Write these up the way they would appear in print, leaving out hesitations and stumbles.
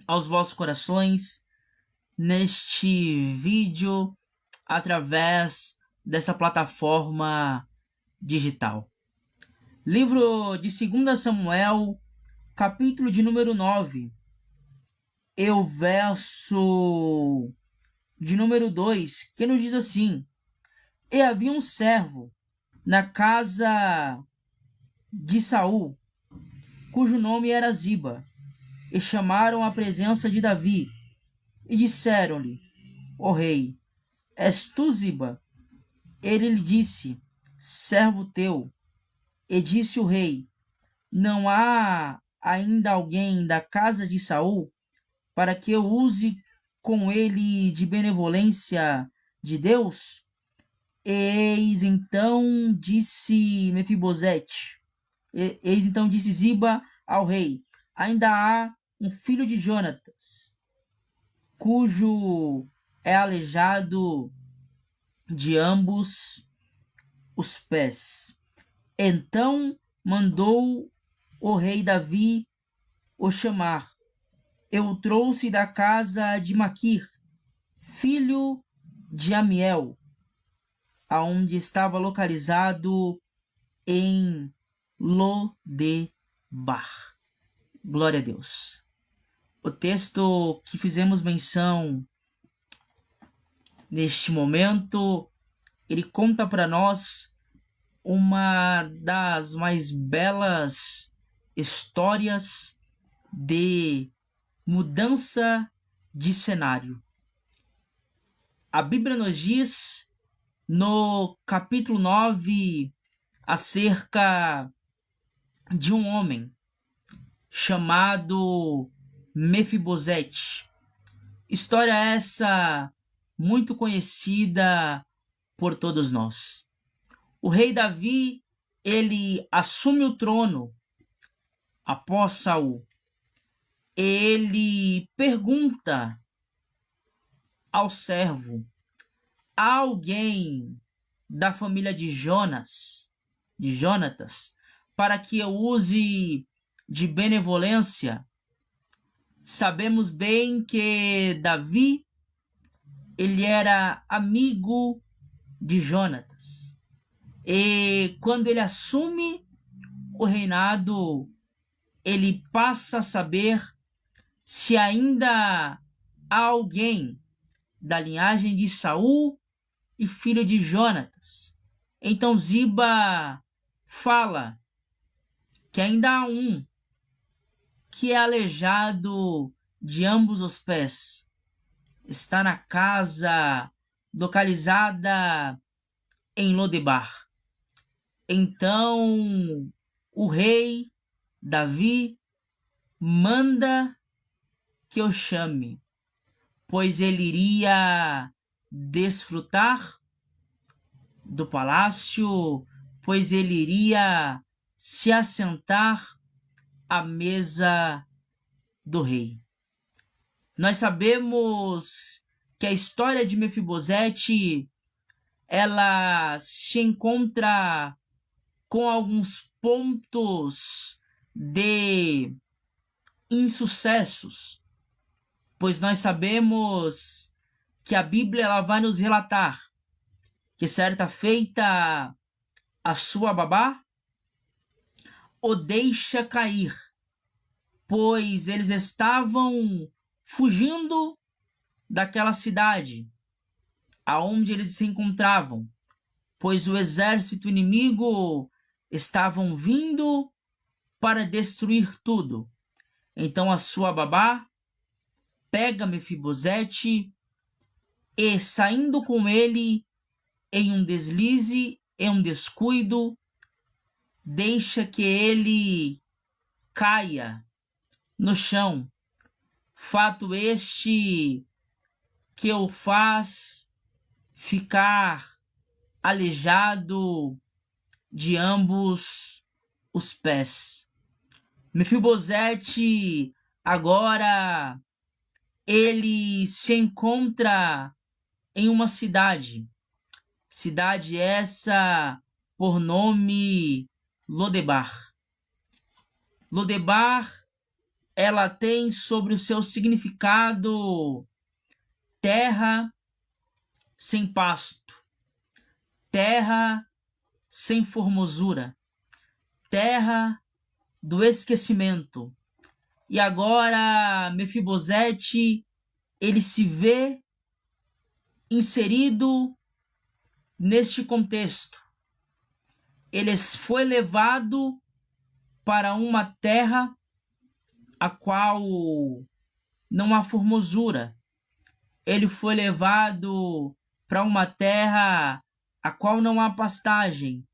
aos vossos corações neste vídeo através dessa plataforma digital. Livro de 2 Samuel, capítulo de número 9, e o verso de número 2, que nos diz assim: E havia um servo na casa de Saul, cujo nome era Ziba, e chamaram à presença de Davi, e disseram-lhe: Ó rei, és tu Ziba? Ele lhe disse: servo teu. E disse o rei: não há ainda alguém da casa de Saul para que eu use com ele de benevolência de Deus? Eis então disse Mefibosete, eis então disse Ziba ao rei: ainda há um filho de Jonatas, cujo é aleijado de ambos os pés. Então mandou o rei Davi o chamar. Eu o trouxe da casa de Maquir, filho de Amiel, aonde estava localizado em Lodebar. Glória a Deus. O texto que fizemos menção neste momento, ele conta para nós uma das mais belas histórias de mudança de cenário. A Bíblia nos diz no capítulo 9 acerca de um homem chamado Mefibosete. História essa muito conhecida por todos nós. O rei Davi, ele assume o trono após Saul. Ele pergunta ao servo: há alguém da família de Jonatas, para que eu use de benevolência? Sabemos bem que Davi, ele era amigo de Jonatas. E quando ele assume o reinado, ele passa a saber se ainda há alguém da linhagem de Saul e filho de Jonatas. Então Ziba fala que ainda há um que é aleijado de ambos os pés. Está na casa localizada em Lodebar. Então o rei Davi manda que eu chame, pois ele iria desfrutar do palácio, pois ele iria se assentar à mesa do rei. Nós sabemos que a história de Mefibosete, ela se encontra com alguns pontos de insucessos, pois nós sabemos que a Bíblia ela vai nos relatar que certa feita a sua babá o deixa cair, pois eles estavam fugindo daquela cidade aonde eles se encontravam, pois o exército inimigo estavam vindo para destruir tudo. Então a sua babá pega Mefibosete e, saindo com ele em um deslize, em um descuido, deixa que ele caia no chão. Fato este que o faz ficar aleijado de ambos os pés. Mefibosete agora ele se encontra em uma cidade essa por nome Lodebar. Lodebar ela tem sobre o seu significado terra sem pasto, terra sem formosura, terra do esquecimento. E agora Mefibosete, ele se vê inserido neste contexto. Ele foi levado para uma terra a qual não há formosura. Ele foi levado para uma terra a qual não há pastagem.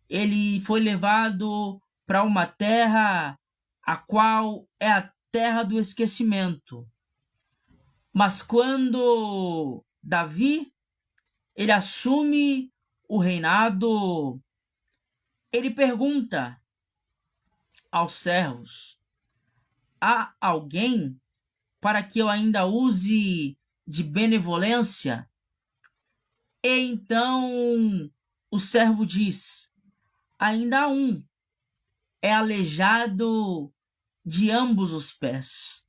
Ele foi levado para uma terra a qual é a terra do esquecimento. Mas quando Davi ele assume o reinado, ele pergunta aos servos: há alguém para que eu ainda use de benevolência? E então o servo diz: ainda há um, é aleijado de ambos os pés.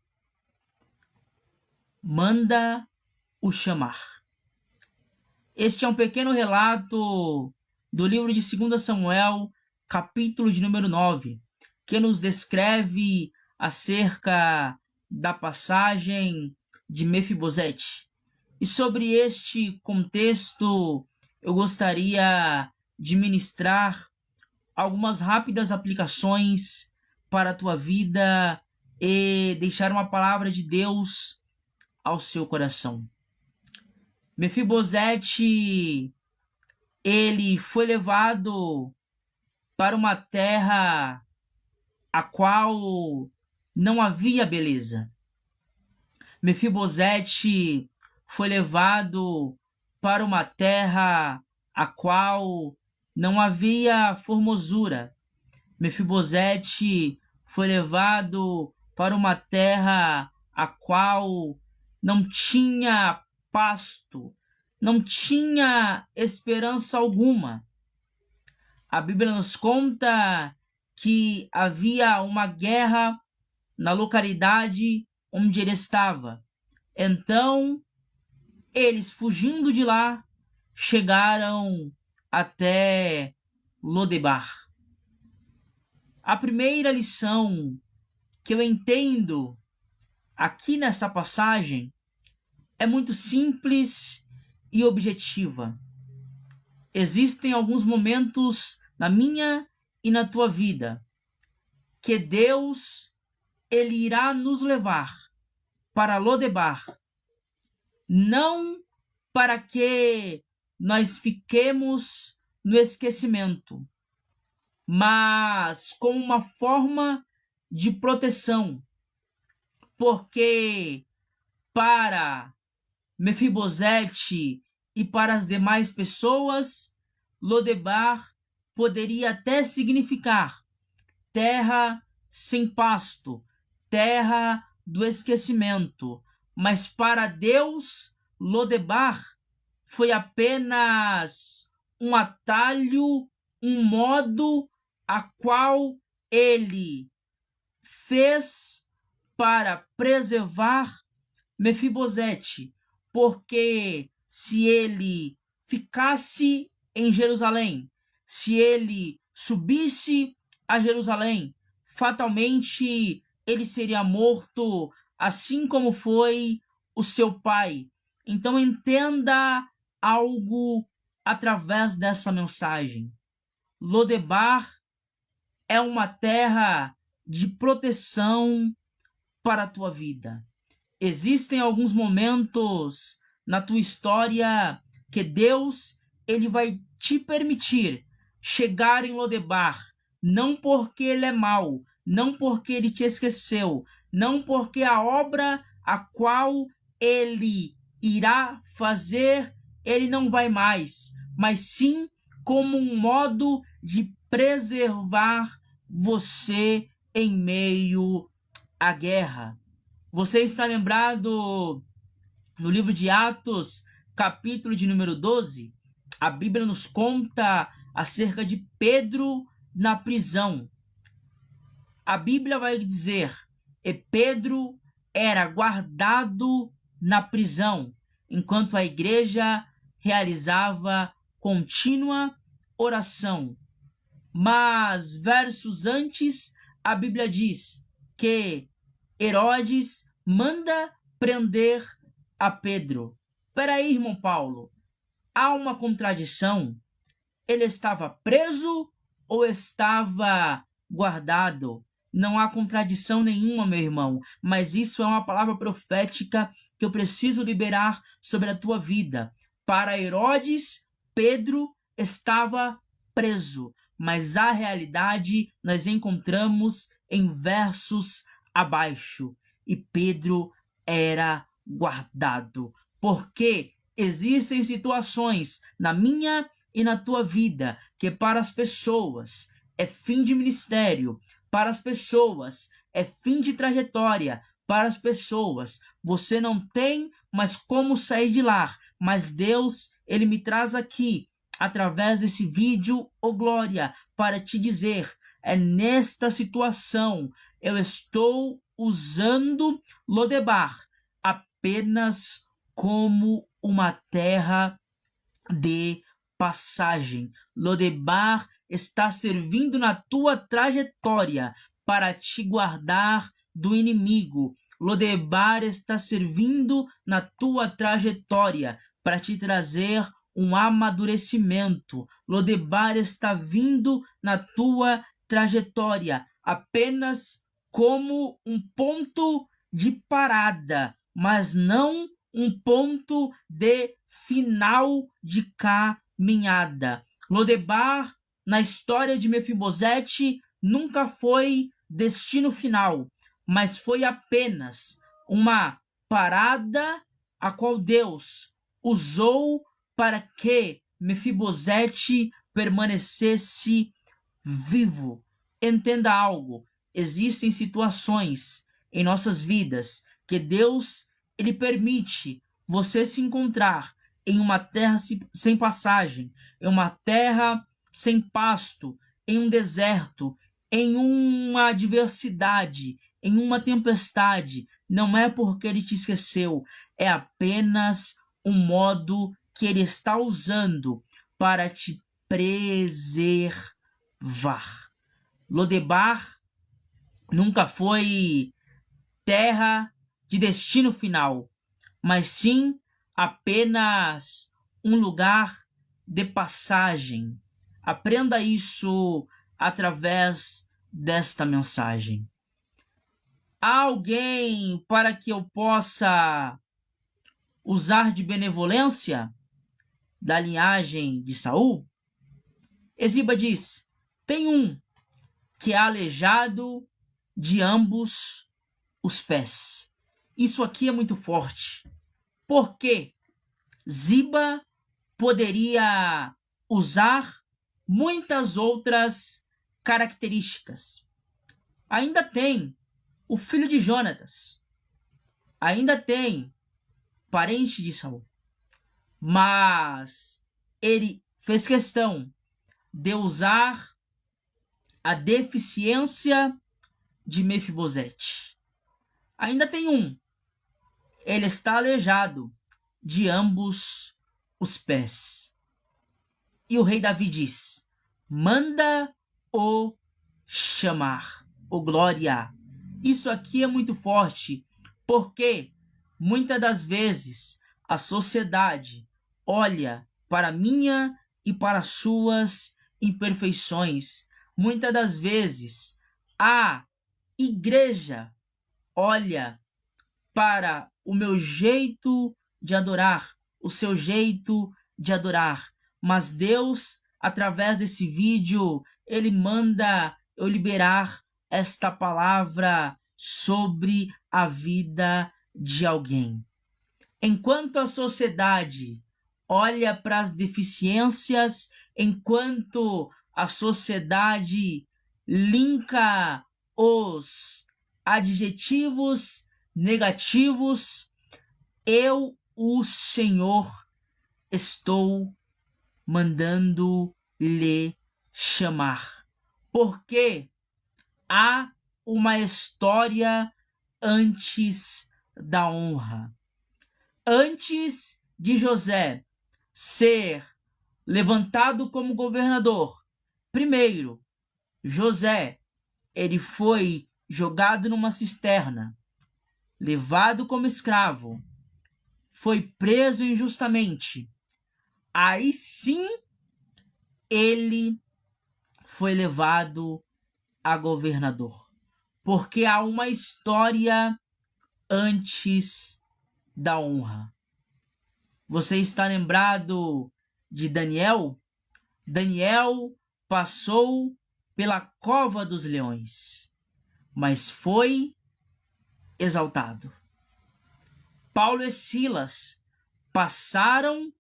Manda-o chamar. Este é um pequeno relato do livro de 2 Samuel, capítulo de número 9, que nos descreve acerca da passagem de Mefibosete. E sobre este contexto, eu gostaria de ministrar algumas rápidas aplicações para a tua vida e deixar uma palavra de Deus ao seu coração. Mefibosete, ele foi levado para uma terra a qual não havia beleza. Mefibosete foi levado para uma terra a qual não havia formosura. Mefibosete foi levado para uma terra a qual não tinha pasto, não tinha esperança alguma. A Bíblia nos conta que havia uma guerra na localidade onde ele estava. Então, eles, fugindo de lá, chegaram até Lodebar. A primeira lição que eu entendo aqui nessa passagem é muito simples e objetiva. Existem alguns momentos na minha e na tua vida que Deus ele irá nos levar para Lodebar, não para que nós fiquemos no esquecimento, mas como uma forma de proteção, porque para Mefibosete e para as demais pessoas, Lodebar poderia até significar terra sem pasto, terra do esquecimento, mas para Deus, Lodebar foi apenas um atalho, um modo a qual ele fez para preservar Mefibosete, porque se ele ficasse em Jerusalém, se ele subisse a Jerusalém, fatalmente ele seria morto, assim como foi o seu pai. Então entenda algo através dessa mensagem. Lodebar é uma terra de proteção para a tua vida. Existem alguns momentos na tua história que Deus ele vai te permitir chegar em Lodebar, não porque ele é mau, não porque ele te esqueceu, não porque a obra a qual ele irá fazer, ele não vai mais, mas sim como um modo de preservar você em meio à guerra. Você está lembrado no livro de Atos, capítulo de número 12? A Bíblia nos conta acerca de Pedro na prisão. A Bíblia vai dizer e Pedro era guardado na prisão, enquanto a igreja realizava contínua oração. Mas versos antes, a Bíblia diz que Herodes manda prender a Pedro. Peraí, irmão Paulo, há uma contradição? Ele estava preso ou estava guardado? Não há contradição nenhuma, meu irmão, mas isso é uma palavra profética que eu preciso liberar sobre a tua vida. Para Herodes, Pedro estava preso, mas a realidade nós encontramos em versos abaixo. E Pedro era guardado, porque existem situações na minha e na tua vida que para as pessoas é fim de ministério, para as pessoas é fim de trajetória, para as pessoas você não tem mais como sair de lá, mas Deus, ele me traz aqui através desse vídeo, oh glória, para te dizer, é nesta situação eu estou usando Lodebar apenas como uma terra de passagem. Lodebar está servindo na tua trajetória para te guardar do inimigo. Lodebar está servindo na tua trajetória para te trazer um amadurecimento. Lodebar está vindo na tua trajetória apenas como um ponto de parada, mas não um ponto de final de caminhada. Lodebar, na história de Mefibosete, nunca foi destino final, mas foi apenas uma parada a qual Deus usou para que Mefibosete permanecesse vivo. Entenda algo, existem situações em nossas vidas que Deus, ele permite você se encontrar em uma terra sem passagem, em uma terra sem pasto, em um deserto, em uma adversidade, em uma tempestade. Não é porque ele te esqueceu, é apenas um modo que ele está usando para te preservar. Lodebar nunca foi terra de destino final, mas sim apenas um lugar de passagem. Aprenda isso através desta mensagem. Há alguém para que eu possa usar de benevolência da linhagem de Saul? Ziba diz: tem um que é aleijado de ambos os pés. Isso aqui é muito forte, porque Ziba poderia usar muitas outras características. Ainda tem o filho de Jonatas, ainda tem parente de Saul, mas ele fez questão de usar a deficiência de Mefibosete. Ainda tem um, ele está aleijado de ambos os pés. E o rei Davi diz: manda-o chamar, o glória. Isso aqui é muito forte, porque muitas das vezes a sociedade olha para minha e para suas imperfeições. Muitas das vezes a igreja olha para o meu jeito de adorar, o seu jeito de adorar. Mas Deus, através desse vídeo, ele manda eu liberar esta palavra sobre a vida de alguém. Enquanto a sociedade olha para as deficiências, enquanto a sociedade linka os adjetivos negativos, eu, o Senhor, estou mandando lhe chamar. Porque há uma história antes da honra. Antes de José ser levantado como governador, primeiro, José, ele foi jogado numa cisterna, levado como escravo, foi preso injustamente. Aí sim, ele foi levado a governador. Porque há uma história antes da honra. Você está lembrado de Daniel? Daniel passou pela cova dos leões, mas foi exaltado. Paulo e Silas passaram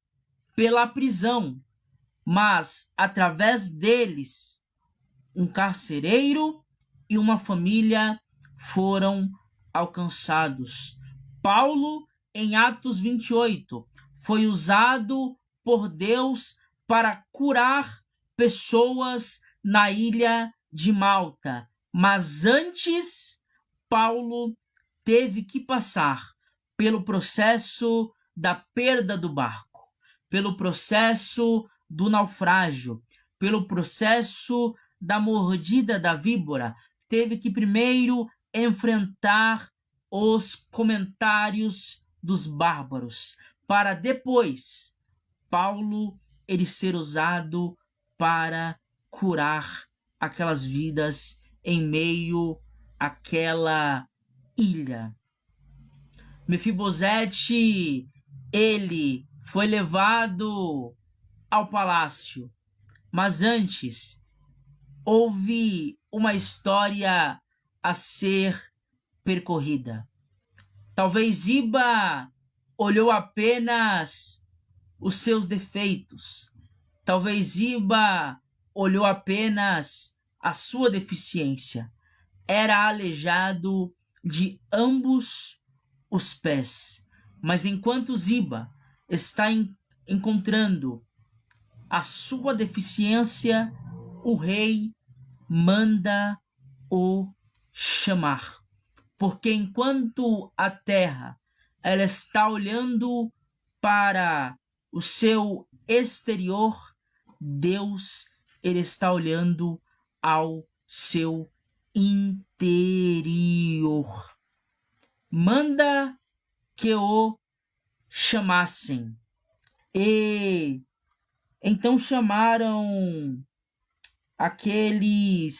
pela prisão, mas através deles, um carcereiro e uma família foram alcançados. Paulo, em Atos 28, foi usado por Deus para curar pessoas na ilha de Malta. Mas antes, Paulo teve que passar pelo processo da perda do barco, pelo processo do naufrágio, pelo processo da mordida da víbora. Teve que primeiro enfrentar os comentários dos bárbaros, para depois Paulo ele ser usado para curar aquelas vidas em meio àquela ilha. Mefibosete, ele foi levado ao palácio, mas antes houve uma história a ser percorrida. Talvez Ziba olhou apenas os seus defeitos. Talvez Ziba olhou apenas a sua deficiência. Era aleijado de ambos os pés. Mas enquanto Ziba está encontrando a sua deficiência, o rei manda o chamar. Porque enquanto a terra ela está olhando para o seu exterior, Deus ele está olhando ao seu interior. Manda que o chamassem. E então chamaram aquele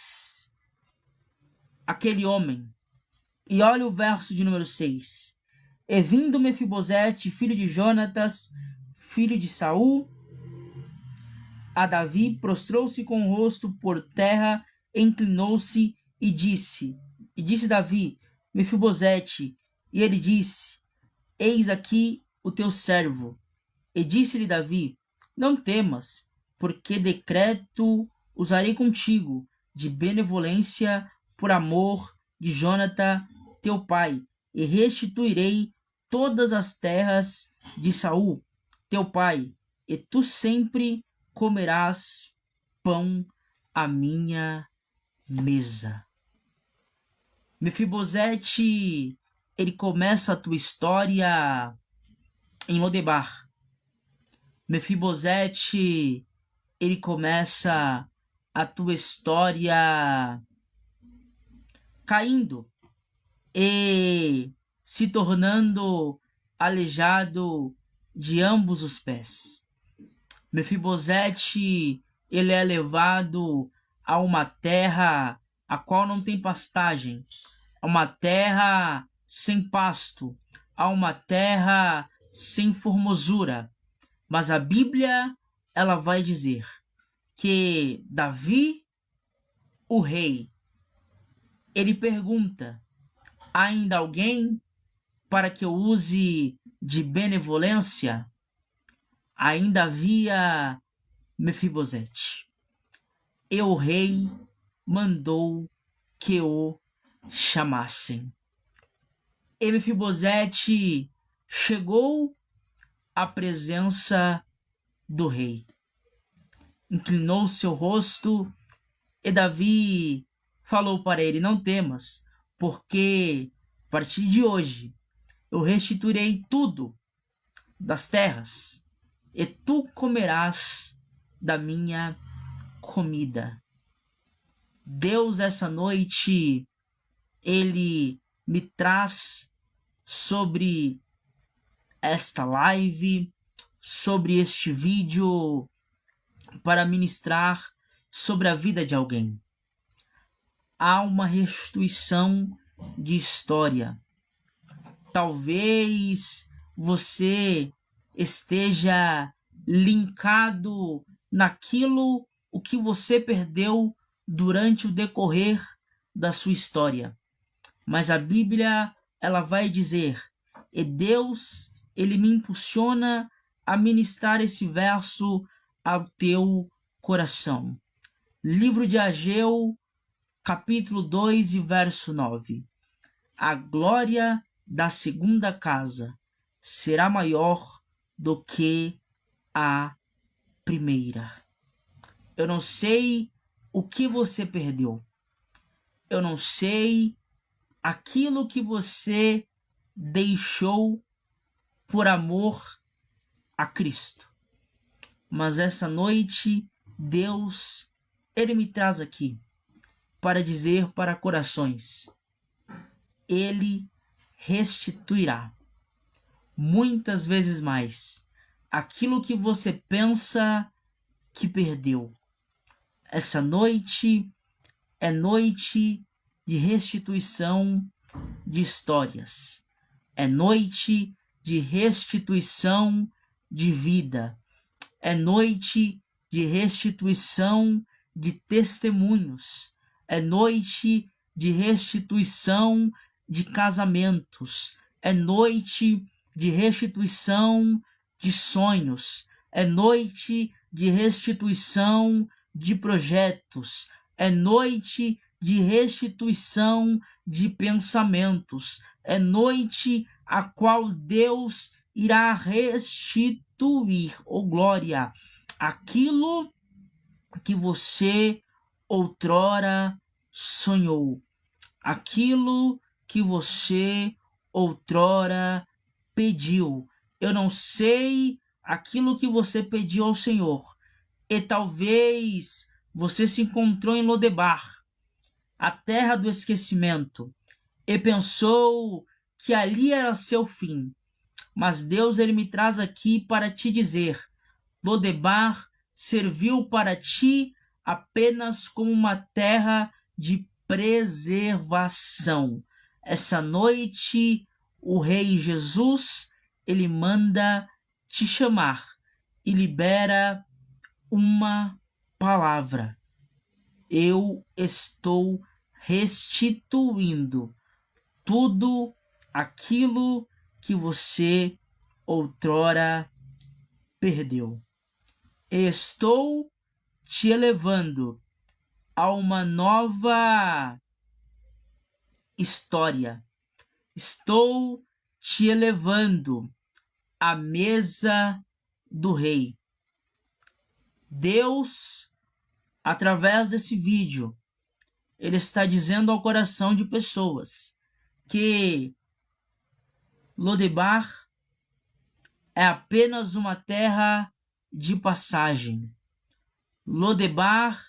homem. E olha o verso de número 6. E vindo Mefibosete, filho de Jonatas, filho de Saul, a Davi, prostrou-se com o rosto por terra, inclinou-se e disse Davi, Mefibosete, e ele disse, eis aqui o teu servo. E disse-lhe Davi, não temas, porque decreto usarei contigo de benevolência por amor de Jonatã, teu pai, e restituirei todas as terras de Saul, teu pai, e tu sempre comerás pão à minha mesa. Mefibosete, ele começa a tua história em Lodebar. Mefibosete, ele começa a tua história caindo e se tornando aleijado de ambos os pés. Mefibosete, ele é levado a uma terra a qual não tem pastagem, a uma terra sem pasto, a uma terra sem formosura. Mas a Bíblia, ela vai dizer que Davi, o rei, ele pergunta, há ainda alguém para que eu use de benevolência? Ainda havia Mefibosete. E o rei mandou que o chamassem. E Mefibosete chegou à presença do rei. Inclinou seu rosto e Davi falou para ele, não temas, porque A partir de hoje, eu restituirei tudo das terras, e tu comerás da minha comida. Deus, essa noite, Ele me traz sobre esta live, sobre este vídeo, para ministrar sobre a vida de alguém. Há uma restituição de história. Talvez você esteja linkado naquilo o que você perdeu durante o decorrer da sua história. Mas a Bíblia, ela vai dizer, e Deus, ele me impulsiona a ministrar esse verso ao teu coração. Livro de Ageu, capítulo 2 e verso 9. A glória da segunda casa será maior do que a primeira. Eu não sei o que você perdeu. Eu não sei aquilo que você deixou por amor a Cristo. Mas essa noite, Deus, Ele me traz aqui para dizer para corações, Ele restituirá muitas vezes mais aquilo que você pensa que perdeu. Essa noite é noite de restituição de histórias. É noite de restituição de vida. É noite de restituição de testemunhos. É noite de restituição de casamentos. É noite de restituição de sonhos. É noite de restituição de projetos. É noite de restituição de pensamentos. É noite a qual Deus irá restituir, glória, aquilo que você outrora sonhou, aquilo que você outrora pediu. Eu não sei aquilo que você pediu ao Senhor, e talvez você se encontrou em Lodebar, a terra do esquecimento, e pensou que ali era seu fim. Mas Deus, ele me traz aqui para te dizer, Lodebar serviu para ti apenas como uma terra de preservação. Essa noite, o Rei Jesus, ele manda te chamar e libera uma palavra. Eu estou restituindo tudo aquilo que você outrora perdeu. Estou te elevando a uma nova história. Estou te elevando à mesa do Rei. Deus, através desse vídeo, Ele está dizendo ao coração de pessoas que Lodebar é apenas uma terra de passagem. Lodebar,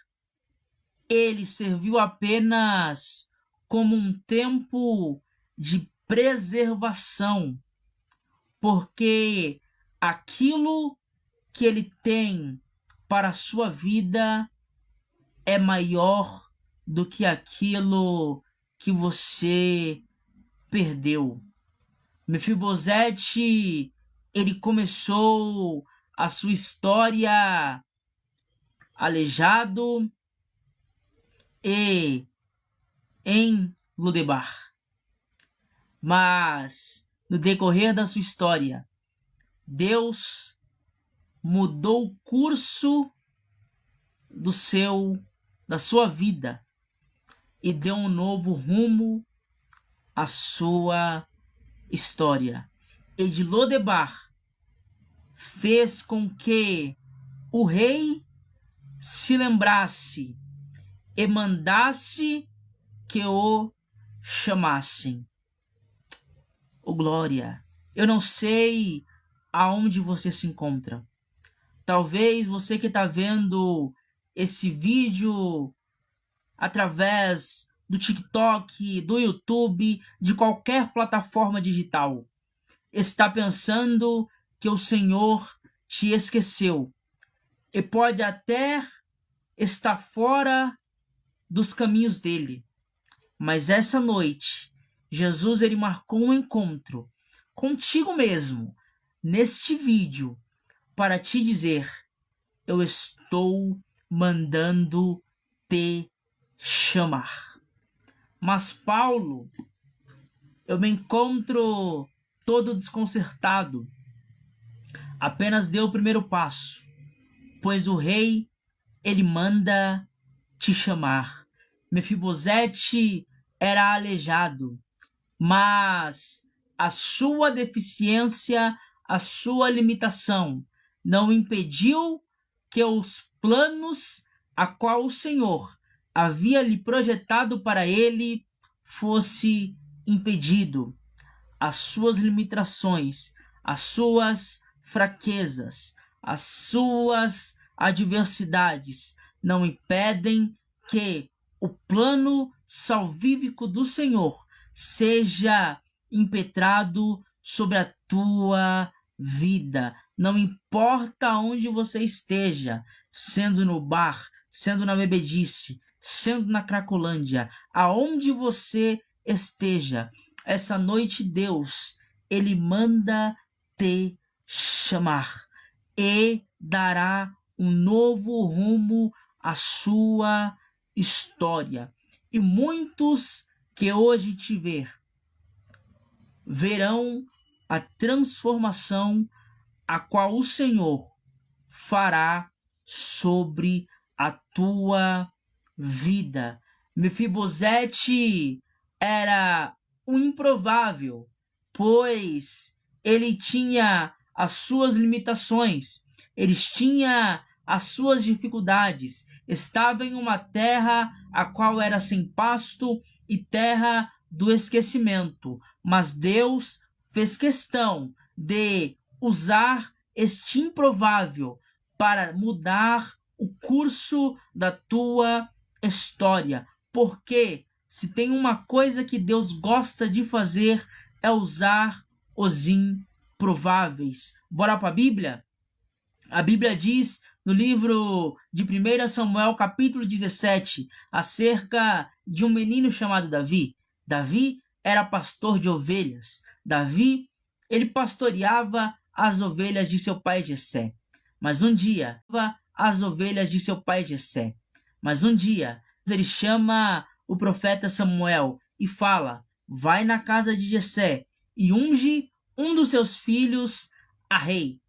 ele serviu apenas como um tempo de preservação, porque aquilo que ele tem para a sua vida é maior do que aquilo que você perdeu. Mefibosete, ele começou a sua história aleijado e em Lodebar. Mas no decorrer da sua história, Deus mudou o curso da sua vida e deu um novo rumo à sua história. E de Lodebar fez com que o rei se lembrasse e mandasse que o chamassem. Oh, glória! Eu não sei aonde você se encontra. Talvez você que está vendo esse vídeo através do TikTok, do YouTube, de qualquer plataforma digital, está pensando que o Senhor te esqueceu e pode até estar fora dos caminhos dele. Mas essa noite, Jesus ele marcou um encontro contigo mesmo neste vídeo para te dizer: eu estou mandando te chamar. Mas Paulo, eu me encontro todo desconcertado. Apenas deu o primeiro passo, pois o rei ele manda te chamar. Mefibosete era aleijado, mas a sua deficiência, a sua limitação não impediu que os planos a qual o Senhor havia lhe projetado para ele fosse impedido. As suas limitações, as suas fraquezas, as suas adversidades não impedem que o plano salvífico do Senhor seja impetrado sobre a tua vida. Não importa onde você esteja, sendo no bar, sendo na bebedice, sendo na Cracolândia, aonde você esteja, essa noite Deus, ele manda te chamar e dará um novo rumo à sua história. E muitos que hoje te verão a transformação a qual o Senhor fará sobre a tua vida. Mefibosete era um improvável, pois ele tinha as suas limitações, ele tinha as suas dificuldades, estava em uma terra a qual era sem pasto e terra do esquecimento, mas Deus fez questão de usar este improvável para mudar o curso da tua história, porque se tem uma coisa que Deus gosta de fazer é usar os improváveis. Bora para a Bíblia? A Bíblia diz no livro de 1 Samuel, capítulo 17, acerca de um menino chamado Davi. Davi era pastor de ovelhas. Davi, ele pastoreava as ovelhas de seu pai Jessé. Mas um dia, ele chama o profeta Samuel e fala: vai na casa de Jessé e unge um dos seus filhos a rei.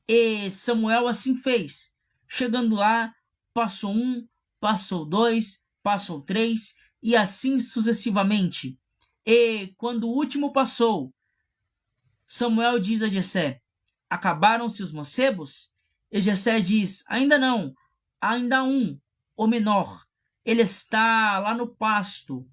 E Samuel assim fez. Chegando lá, passou um, passou dois, passou três, e assim sucessivamente. E quando o último passou, Samuel diz a Jessé: acabaram-se os mancebos? E Jessé diz: ainda não, ainda há um, o menor. Ele está lá no pasto,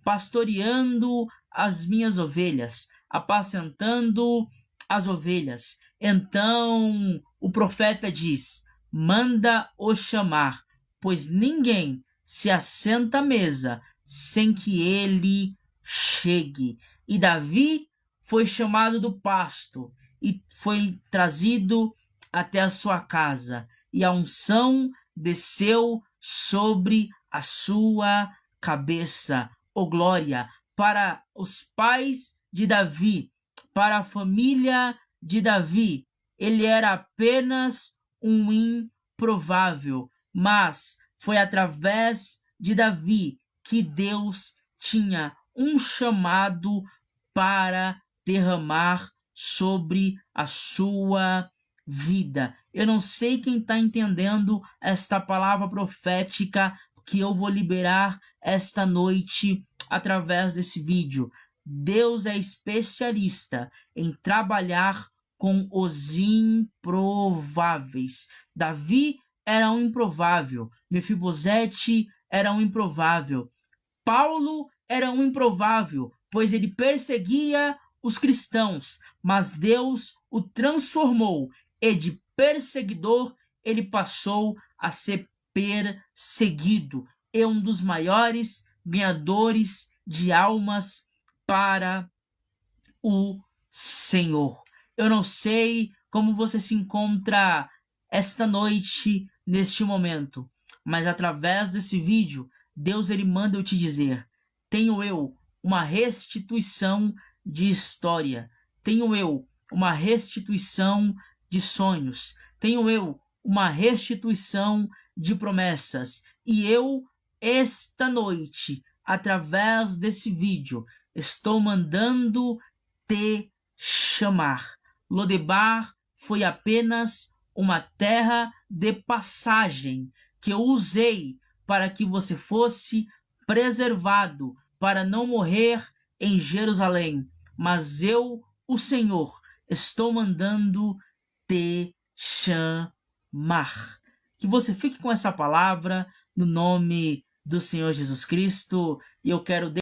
pastoreando as minhas ovelhas, apacentando as ovelhas. Então o profeta diz: manda-o chamar, pois ninguém se assenta à mesa sem que ele chegue. E Davi foi chamado do pasto e foi trazido até a sua casa, e a unção desceu sobre a sua cabeça. Oh, glória! Para os pais de Davi, para a família de Davi, ele era apenas um improvável, mas foi através de Davi que Deus tinha um chamado para derramar sobre a sua vida. Eu não sei quem está entendendo esta palavra profética que eu vou liberar esta noite através desse vídeo. Deus é especialista em trabalhar com os improváveis. Davi era um improvável. Mefibosete era um improvável. Paulo era um improvável, pois ele perseguia os cristãos, mas Deus o transformou e de perseguidor ele passou a ser perseguido. E um dos maiores ganhadores de almas para o Senhor. Eu não sei como você se encontra esta noite, neste momento, mas através desse vídeo, Deus ele manda eu te dizer: tenho eu uma restituição de história, tenho eu uma restituição de sonhos, tenho eu uma restituição de promessas, e eu, esta noite, através desse vídeo, estou mandando te chamar. Lodebar foi apenas uma terra de passagem que eu usei para que você fosse preservado, para não morrer em Jerusalém. Mas eu, o Senhor, estou mandando te chamar. Que você fique com essa palavra no nome do Senhor Jesus Cristo. E eu quero